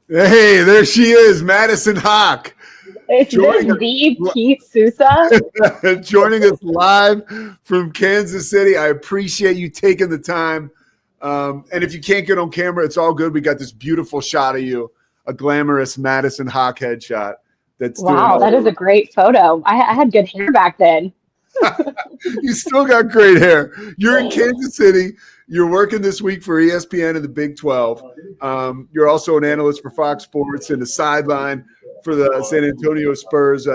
Hey, there she is, Madison Hock, Is this joining the us, Pete Sousa? joining us live from Kansas City. I appreciate you taking the time. And if you can't get on camera, it's all good. We got this beautiful shot of you, a glamorous Madison Hock headshot that's doing Wow, all that is the a great photo. I had good hair back then. You still got great hair. You're in Kansas City. You're working this week for ESPN and the Big 12. You're also an analyst for Fox Sports and a sideline for the San Antonio Spurs.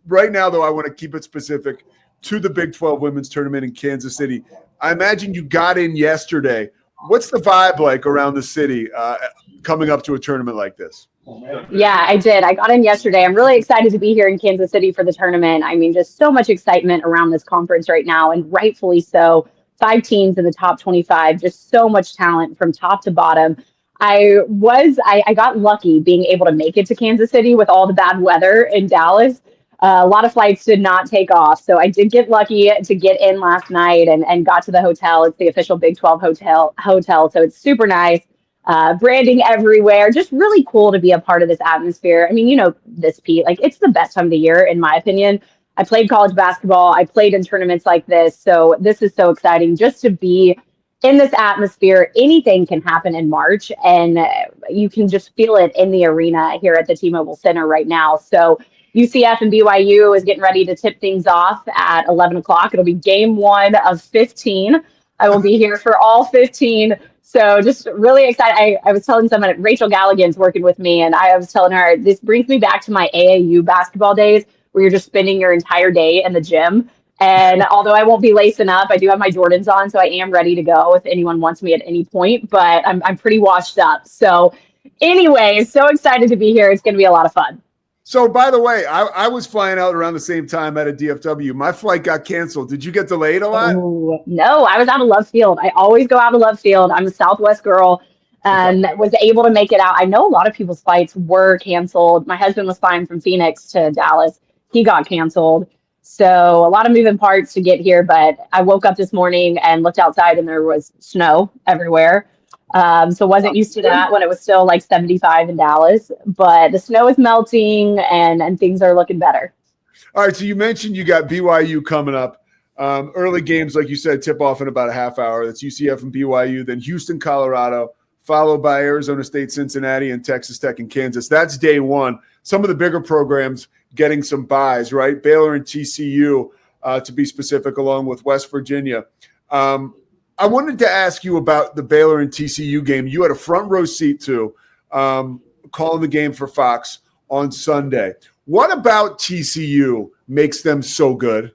Right now, though, I want to keep it specific to the Big 12 women's tournament in Kansas City. I imagine you got in yesterday. What's the vibe like around the city coming up to a tournament like this? Yeah, I did. I got in yesterday. I'm really excited to be here in Kansas City for the tournament. I mean, just so much excitement around this conference right now, and rightfully so. 5 teams in the top 25, just so much talent from top to bottom. I got lucky being able to make it to Kansas City with all the bad weather in Dallas. A lot of flights did not take off. So I did get lucky to get in last night and got to the hotel. It's the official Big 12 hotel. So it's super nice, branding everywhere. Just really cool to be a part of this atmosphere. I mean, you know this, Pete. Like, it's the best time of the year, in my opinion. I played college basketball. I played in tournaments like this. So this is so exciting just to be in this atmosphere. Anything can happen in March, and you can just feel it in the arena here at the T-Mobile Center right now. So UCF and BYU is getting ready to tip things off at 11 o'clock. It'll be game one of 15. I will be here for all 15. So just really excited. I was telling someone, Rachel Galligan's working with me, and I was telling her, this brings me back to my AAU basketball days where you're just spending your entire day in the gym. And although I won't be lacing up, I do have my Jordans on, so I am ready to go if anyone wants me at any point, but I'm pretty washed up. So anyway, so excited to be here. It's going to be a lot of fun. So, by the way, I was flying out around the same time at a DFW. My flight got canceled. Did you get delayed a lot? Oh, no, I was out of Love Field. I always go out of Love Field. I'm a Southwest girl Okay. and was able to make it out. I know a lot of people's flights were canceled. My husband was flying from Phoenix to Dallas. He got canceled. So a lot of moving parts to get here, but I woke up this morning and looked outside and there was snow everywhere. So wasn't used to that when it was still like 75 in Dallas, but the snow is melting and things are looking better. All right, so you mentioned you got BYU coming up. Early games, like you said, tip off in about a half hour. That's UCF and BYU, then Houston, Colorado, followed by Arizona State, Cincinnati, and Texas Tech and Kansas. That's day one. Some of the bigger programs getting some buys, right? Baylor and TCU, to be specific, along with West Virginia. I wanted to ask you about the Baylor and TCU game. You had a front row seat to calling the game for Fox on Sunday. What about TCU makes them so good?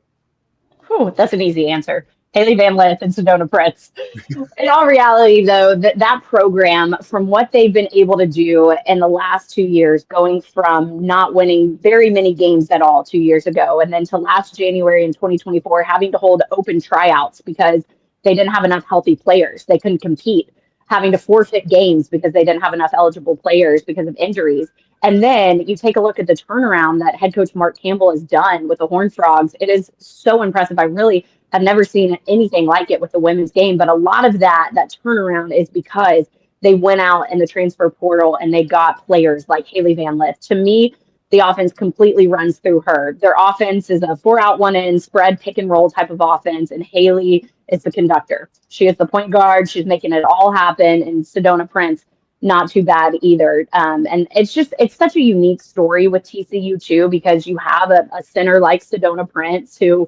Whew, that's an easy answer. Haley Van Lith and Sedona Prince. In all reality, though, that program, from what they've been able to do in the last 2 years, going from not winning very many games at all 2 years ago, and then to last January in 2024, having to hold open tryouts because they didn't have enough healthy players. They couldn't compete, having to forfeit games because they didn't have enough eligible players because of injuries. And then you take a look at the turnaround that head coach Mark Campbell has done with the Horned Frogs. It is so impressive. I really have never seen anything like it with the women's game. But a lot of that turnaround is because they went out in the transfer portal and they got players like Haley Van Lith. To me, the offense completely runs through her. Their offense is a 4-out, 1-in spread pick and roll type of offense, and Haley is the conductor. She is the point guard. She's making it all happen. And Sedona Prince, not too bad either. And it's such a unique story with TCU too, because you have a center like Sedona Prince who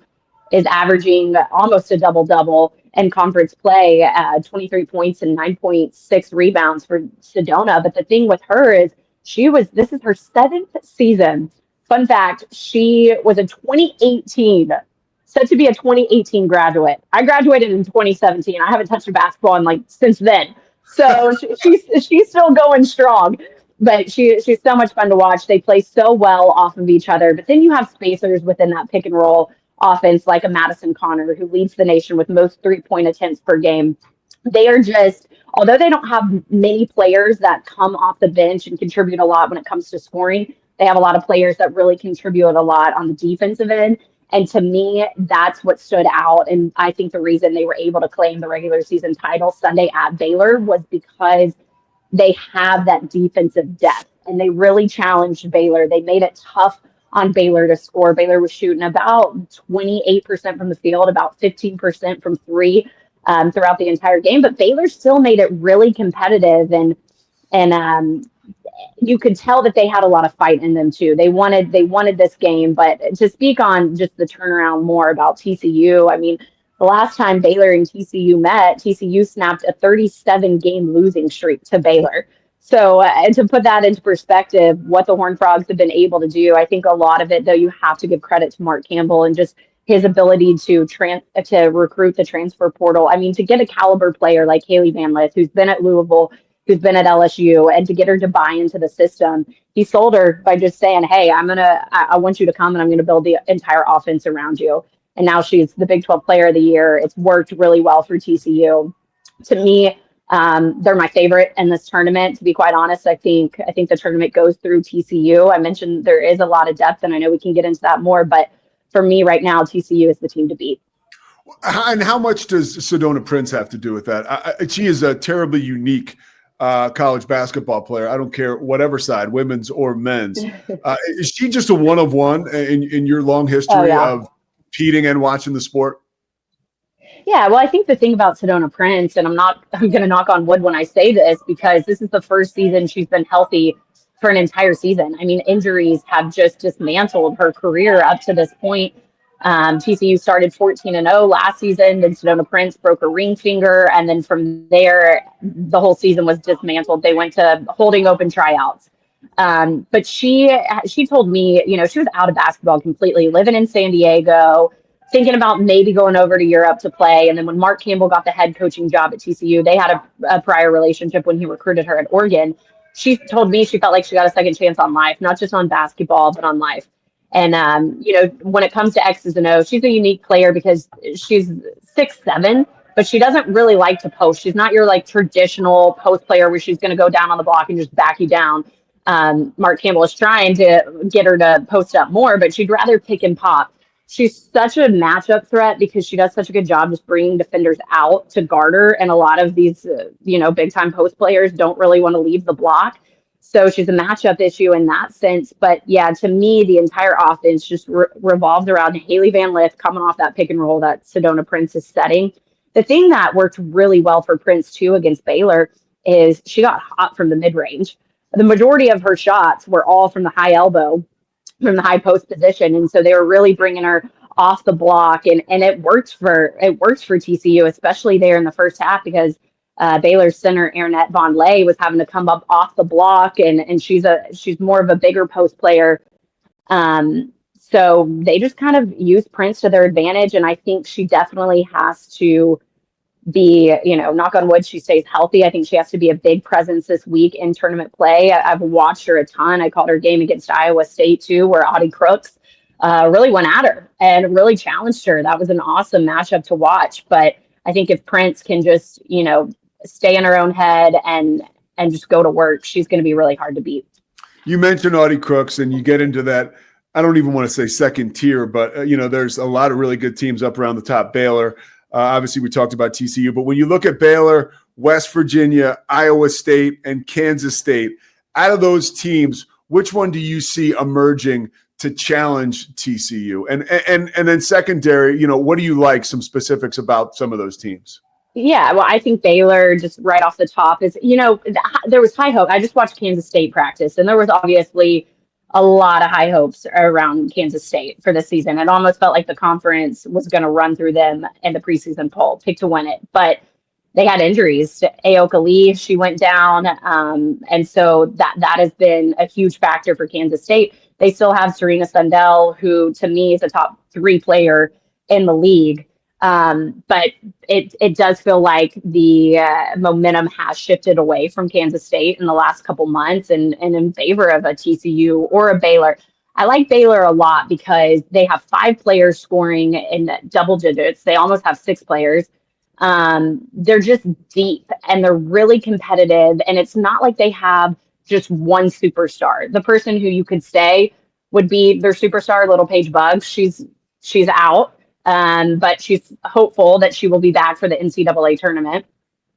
is averaging almost a double double in conference play, 23 points and 9.6 rebounds for Sedona. But the thing with her is this is her 7th season. Fun fact, she was a 2018, said to be a 2018 graduate. I graduated in 2017. I haven't touched a basketball in like since then. So she's still going strong, but she's so much fun to watch. They play so well off of each other. But then you have spacers within that pick and roll offense, like a Madison Connor, who leads the nation with most 3-point attempts per game. They are just, although they don't have many players that come off the bench and contribute a lot when it comes to scoring, they have a lot of players that really contribute a lot on the defensive end. And to me, that's what stood out. And I think the reason they were able to claim the regular season title Sunday at Baylor was because they have that defensive depth, and they really challenged Baylor. They made it tough on Baylor to score. Baylor was shooting about 28% from the field, about 15% from three throughout the entire game, but Baylor still made it really competitive, and you could tell that they had a lot of fight in them too. They wanted this game. But to speak on just the turnaround more about TCU, I mean, the last time Baylor and TCU met, TCU snapped a 37-game losing streak to Baylor. So and to put that into perspective, what the Horned Frogs have been able to do, I think a lot of it, though, you have to give credit to Mark Campbell and just his ability to recruit the transfer portal. I mean, to get a caliber player like Haley Van Lith, who's been at Louisville, who's been at LSU, and to get her to buy into the system, he sold her by just saying, "Hey, I want you to come, and I'm gonna build the entire offense around you." And now she's the Big 12 Player of the Year. It's worked really well for TCU. To me, they're my favorite in this tournament. To be quite honest, I think the tournament goes through TCU. I mentioned there is a lot of depth, and I know we can get into that more, but for me right now, TCU is the team to beat. And how much does Sedona Prince have to do with that? She is a terribly unique college basketball player. I don't care whatever side, women's or men's. Is she just a one of one in your long history of competing and watching the sport? Yeah, well, I think the thing about Sedona Prince, and I'm going to knock on wood when I say this, because this is the first season she's been healthy for an entire season. I mean, injuries have just dismantled her career up to this point. TCU started 14-0 last season. Then Sedona Prince broke a ring finger, and then from there, the whole season was dismantled. They went to holding open tryouts. But she told me, she was out of basketball completely, living in San Diego, thinking about maybe going over to Europe to play. And then when Mark Campbell got the head coaching job at TCU, they had a prior relationship when he recruited her at Oregon. She told me she felt like she got a second chance on life, not just on basketball, but on life. And, when it comes to X's and O's, she's a unique player because she's 6'7", but she doesn't really like to post. She's not your traditional post player where she's going to go down on the block and just back you down. Mark Campbell is trying to get her to post up more, but she'd rather pick and pop. She's such a matchup threat because she does such a good job just bringing defenders out to guard her. And a lot of these, big time post players don't really want to leave the block. So she's a matchup issue in that sense. But yeah, to me, the entire offense just revolved around Haley Van Lith coming off that pick and roll that Sedona Prince is setting. The thing that worked really well for Prince too against Baylor is she got hot from the mid range. The majority of her shots were all from the high elbow, from the high post position. And so they were really bringing her off the block, and it worked for TCU, especially there in the first half, because Baylor's center Aaronette Von Lay was having to come up off the block, and she's more of a bigger post player. So they just kind of used Prince to their advantage, and I think she definitely has to be, knock on wood, she stays healthy. I think she has to be a big presence this week in tournament play. I've watched her a ton. I called her game against Iowa State too, where Audie Crooks really went at her and really challenged her. That was an awesome matchup to watch. But I think if Prince can just, stay in her own head and just go to work, she's going to be really hard to beat. You mentioned Audie Crooks, and you get into that. I don't even want to say second tier, but there's a lot of really good teams up around the top. Baylor. Obviously, we talked about TCU, but when you look at Baylor, West Virginia, Iowa State, and Kansas State, out of those teams, which one do you see emerging to challenge TCU? And then secondary, what do you like, some specifics about some of those teams? Yeah, well, I think Baylor, just right off the top, is, there was high hope. I just watched Kansas State practice, and there was obviously a lot of high hopes around Kansas State for this season. It almost felt like the conference was going to run through them in the preseason poll, pick to win it. But they had injuries. Aoka Lee, she went down. And so that has been a huge factor for Kansas State. They still have Serena Sundell, who to me is a top 3 player in the league. But it does feel like the momentum has shifted away from Kansas State in the last couple months and in favor of a TCU or a Baylor. I like Baylor a lot because they have 5 players scoring in double digits. They almost have 6 players. They're just deep and they're really competitive. And it's not like they have just one superstar. The person who you could say would be their superstar, Little Paige Bugs. She's out. But she's hopeful that she will be back for the NCAA tournament.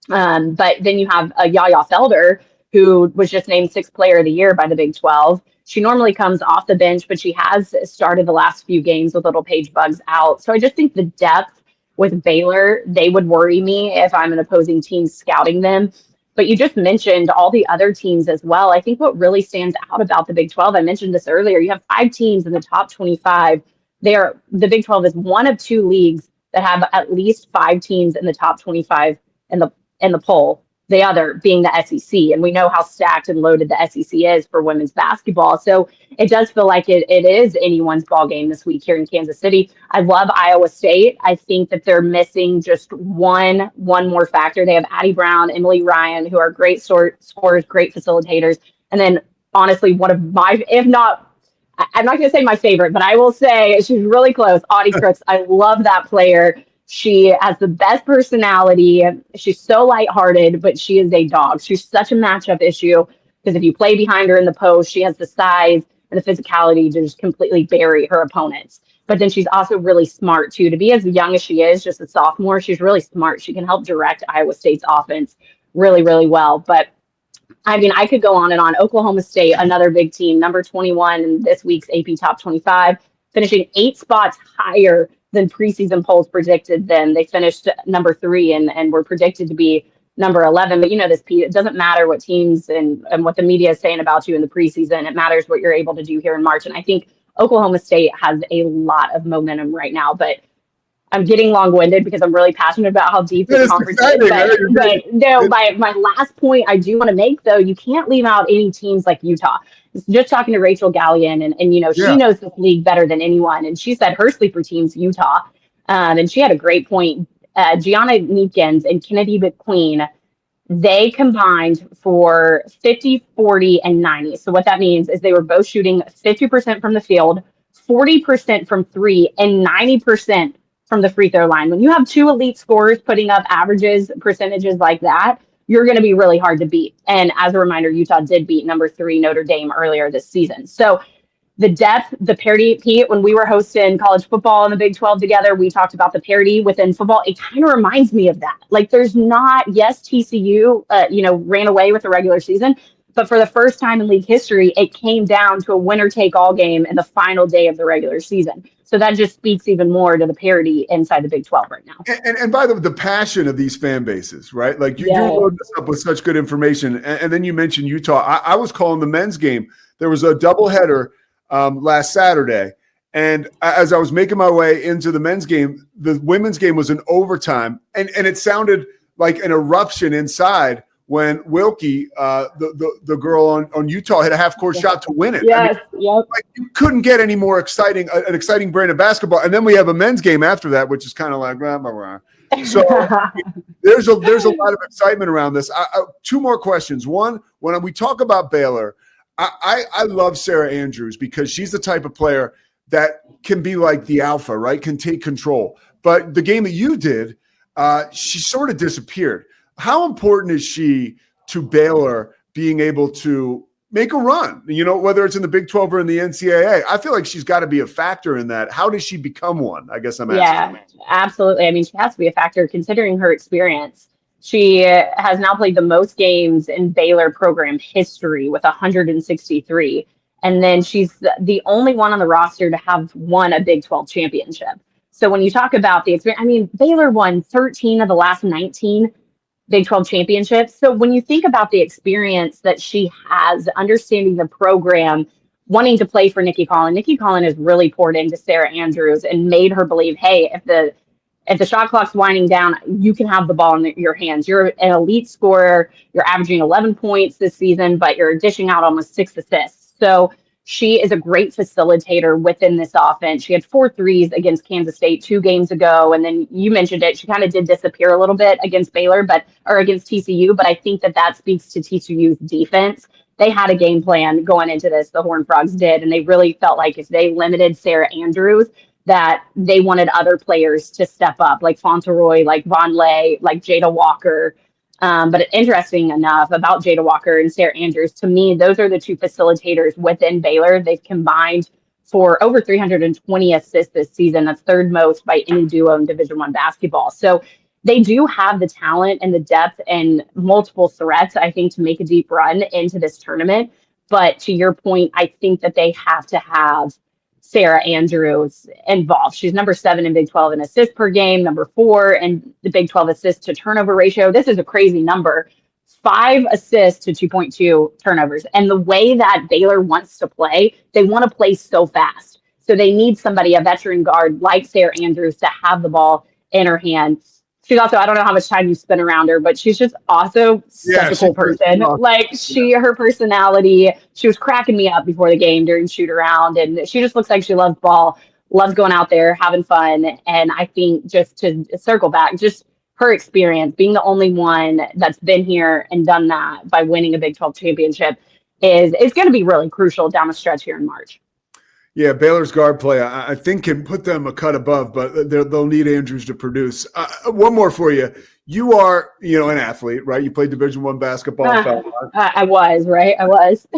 But then you have Yaya Felder, who was just named Sixth Player of the Year by the Big 12. She normally comes off the bench, but she has started the last few games with little Paige Bugs out. So I just think the depth with Baylor, they would worry me if I'm an opposing team scouting them. But you just mentioned all the other teams as well. I think what really stands out about the Big 12, I mentioned this earlier, you have 5 teams in the top 25. The Big 12 is one of 2 leagues that have at least 5 teams in the top 25 in the poll, the other being the SEC. And we know how stacked and loaded the SEC is for women's basketball. So it does feel like it is anyone's ball game this week here in Kansas City. I love Iowa State. I think that they're missing just one more factor. They have Addie Brown, Emily Ryan, who are great scorers, great facilitators. And then honestly, one of my, if not, I'm not going to say my favorite, but I will say she's really close. Audie Crooks. I love that player. She has the best personality. She's so lighthearted, but she is a dog. She's such a matchup issue because if you play behind her in the post, she has the size and the physicality to just completely bury her opponents. But then she's also really smart, too. To be as young as she is, just a sophomore, she's really smart. She can help direct Iowa State's offense really, really well. But I mean, I could go on and on. Oklahoma State, another big team, number 21 in this week's AP Top 25, finishing 8 spots higher than preseason polls predicted them. They finished number 3 and were predicted to be number 11. But you know this, Pete, it doesn't matter what teams and what the media is saying about you in the preseason. It matters what you're able to do here in March. And I think Oklahoma State has a lot of momentum right now. But I'm getting long-winded because I'm really passionate about how deep this conference is. But no, my last point I do want to make, though, you can't leave out any teams like Utah. Just talking to Rachel Gallion, and you know, she knows this league better than anyone. And she said her sleeper team's Utah. And she had a great point. Gianna Neekins and Kennedy McQueen, they combined for 50, 40, and 90. So what that means is they were both shooting 50% from the field, 40% from 3, and 90% from the free throw line. When you have 2 elite scorers putting up percentages like that, you're going to be really hard to beat. And as a reminder, Utah did beat number 3 Notre Dame earlier this season. So the depth, the parity, Pete, when we were hosting college football in the Big 12 together, we talked about the parity within football. It kind of reminds me of that. Like there's not, yes, TCU, ran away with the regular season, but for the first time in league history, it came down to a winner-take-all game in the final day of the regular season. So that just speaks even more to the parity inside the Big 12 right now. And by the way, the passion of these fan bases, right? Like you load this up with such good information. And then you mentioned Utah. I was calling the men's game. There was a doubleheader last Saturday. And as I was making my way into the men's game, the women's game was in overtime. And it sounded like an eruption inside when Wilkie, the girl on Utah, hit a half-court shot to win it. Yes, like you couldn't get any more exciting, an exciting brand of basketball. And then we have a men's game after that, which is kind of like, blah, blah, blah. So there's a lot of excitement around this. 2 more questions. One, when we talk about Baylor, I love Sarah Andrews because she's the type of player that can be like the alpha, right? Can take control. But the game that you did, she sort of disappeared. How important is she to Baylor being able to make a run, whether it's in the Big 12 or in the NCAA? I feel like she's got to be a factor in that. How does she become one? I guess I'm asking. Yeah, absolutely. I mean, she has to be a factor considering her experience. She has now played the most games in Baylor program history with 163. And then she's the only one on the roster to have won a Big 12 championship. So when you talk about the experience, I mean, Baylor won 13 of the last 19 Big 12 championships. So when you think about the experience that she has, understanding the program, wanting to play for Nikki Collin has really poured into Sarah Andrews and made her believe, hey, if the shot clock's winding down, you can have the ball in your hands. You're an elite scorer. You're averaging 11 points this season, but you're dishing out almost 6 assists. So she is a great facilitator within this offense. She had 4 threes against Kansas State 2 games ago. And then you mentioned it. She kind of did disappear a little bit against Baylor, or against TCU. But I think that speaks to TCU's defense. They had a game plan going into this. The Horned Frogs did. And they really felt like if they limited Sarah Andrews, that they wanted other players to step up, like Fauntleroy, like Von Lay, like Jada Walker. But interesting enough about Jada Walker and Sarah Andrews, to me, those are the 2 facilitators within Baylor. They've combined for over 320 assists this season. That's 3rd most by any duo in Division I basketball. So they do have the talent and the depth and multiple threats, I think, to make a deep run into this tournament. But to your point, I think that they have to have Sarah Andrews involved. She's number 7 in Big 12 in assists per game, number 4 in the Big 12 assist to turnover ratio. This is a crazy number. 5 assists to 2.2 turnovers. And the way that Baylor wants to play, they want to play so fast. So they need somebody, a veteran guard like Sarah Andrews, to have the ball in her hand. She's also, I don't know how much time you spend around her, but she's just also such a cool person. Like her personality, she was cracking me up before the game during shoot around, and she just looks like she loves ball, loves going out there, having fun. And I think, just to circle back, just her experience, being the only one that's been here and done that by winning a Big 12 championship is going to be really crucial down the stretch here in March. Yeah, Baylor's guard play, I think, can put them a cut above, but they'll need Andrews to produce. One more for you. You are, an athlete, right? You played Division I basketball. I was, right? I was.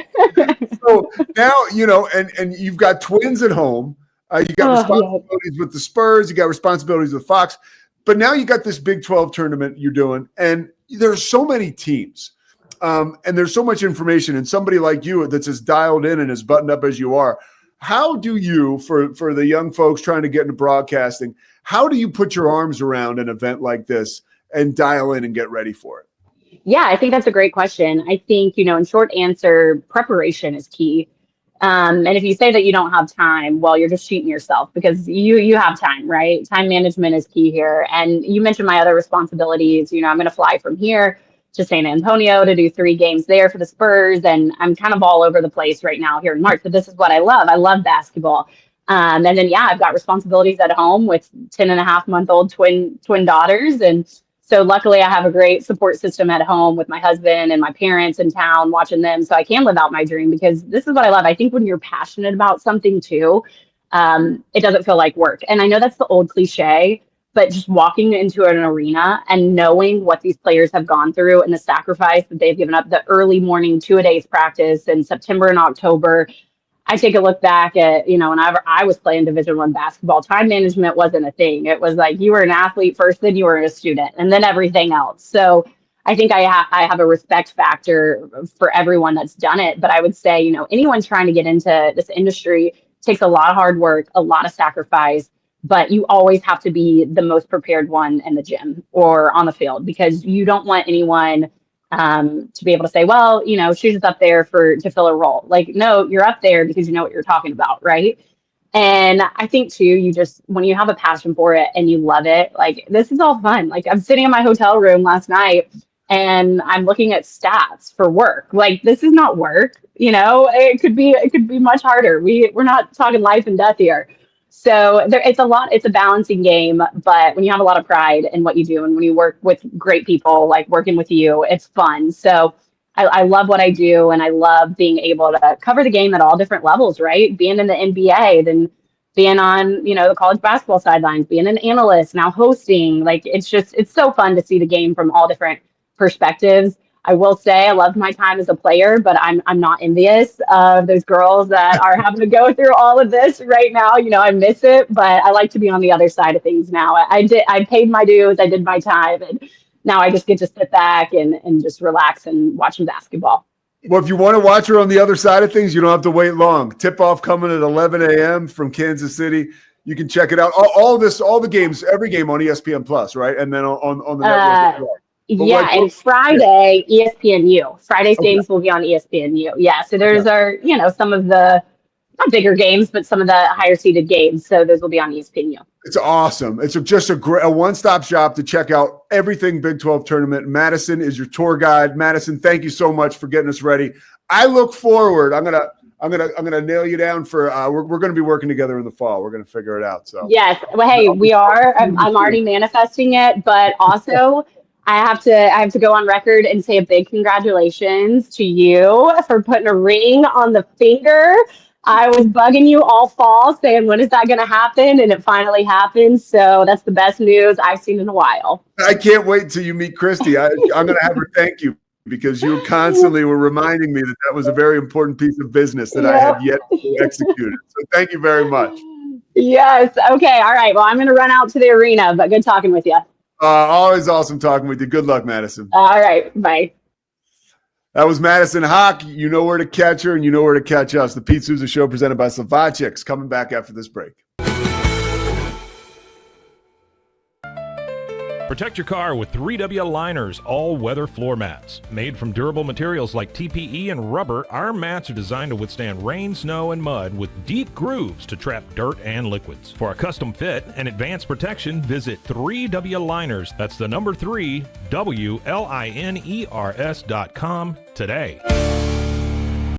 So now, and you've got twins at home. You got responsibilities with the Spurs. You got responsibilities with Fox. But now you got this Big 12 tournament you're doing, and there's so many teams. And there's so much information. And somebody like you that's as dialed in and as buttoned up as you are, how do you, for the young folks trying to get into broadcasting, how do you put your arms around an event like this and dial in and get ready for it? Yeah, I think that's a great question. I think, in short answer, preparation is key. And if you say that you don't have time, well, you're just cheating yourself, because you have time, right? Time management is key here. And you mentioned my other responsibilities. I'm going to fly from here to San Antonio to do 3 games there for the Spurs. And I'm kind of all over the place right now here in March, but this is what I love. I love basketball. And then, I've got responsibilities at home with 10.5-month-old twin daughters. And so luckily I have a great support system at home with my husband and my parents in town watching them, so I can live out my dream, because this is what I love. I think when you're passionate about something too, it doesn't feel like work. And I know that's the old cliche, but just walking into an arena and knowing what these players have gone through and the sacrifice that they've given up, the early morning 2-a-days practice in September and October. I take a look back at, whenever I was playing Division I basketball, time management wasn't a thing. It was like you were an athlete first, then you were a student, and then everything else. So I think I have a respect factor for everyone that's done it. But I would say, anyone trying to get into this industry takes a lot of hard work, a lot of sacrifice, but you always have to be the most prepared one in the gym or on the field, because you don't want anyone to be able to say, well, she's just up there to fill a role. Like, no, you're up there because you know what you're talking about, right? And I think too, when you have a passion for it and you love it, like, this is all fun. Like, I'm sitting in my hotel room last night and I'm looking at stats for work. Like, this is not work, it could be much harder. We're not talking life and death here. So it's a balancing game, but when you have a lot of pride in what you do and when you work with great people, like working with you, it's fun. So I love what I do, and I love being able to cover the game at all different levels, right? Being in the NBA, then being on, the college basketball sidelines, being an analyst, now hosting. Like, it's so fun to see the game from all different perspectives. I will say I love my time as a player, but I'm not envious of those girls that are having to go through all of this right now. I miss it, but I like to be on the other side of things now. I paid my dues, I did my time, and now I just get to sit back and just relax and watch some basketball. Well, if you want to watch her on the other side of things, you don't have to wait long. Tip-off coming at 11 a.m. from Kansas City. You can check it out. All the games, every game on ESPN Plus, right? And then on the network as well. And Friday, ESPNU. Friday's games will be on ESPNU. Yeah, so there's our, some of the, not bigger games, but some of the higher seeded games. So those will be on ESPNU. It's awesome. It's just a one-stop shop to check out everything Big 12 tournament. Madison is your tour guide. Madison, thank you so much for getting us ready. I look forward. I'm gonna nail you down for. We're gonna be working together in the fall. We're gonna figure it out. So yes. Well, hey, we are. I'm already manifesting it, but also. I have to go on record and say a big congratulations to you for putting a ring on the finger. I was bugging you all fall saying, when is that going to happen? And it finally happened. So that's the best news I've seen in a while. I can't wait till you meet Christy. I'm going to have her thank you, because you constantly were reminding me that was a very important piece of business that I had yet to execute. So thank you very much. Yes. Okay. All right. Well, I'm going to run out to the arena, but good talking with you. Always awesome talking with you. Good luck, Madison. All right. Bye. That was Madison Hock. You know where to catch her, and you know where to catch us. The Pete Souza Show presented by Slovakics. Coming back after this break. Protect your car with 3W Liners all-weather floor mats. Made from durable materials like TPE and rubber, our mats are designed to withstand rain, snow, and mud with deep grooves to trap dirt and liquids. For a custom fit and advanced protection, visit 3W Liners. That's the number 3, WLINERS.com today.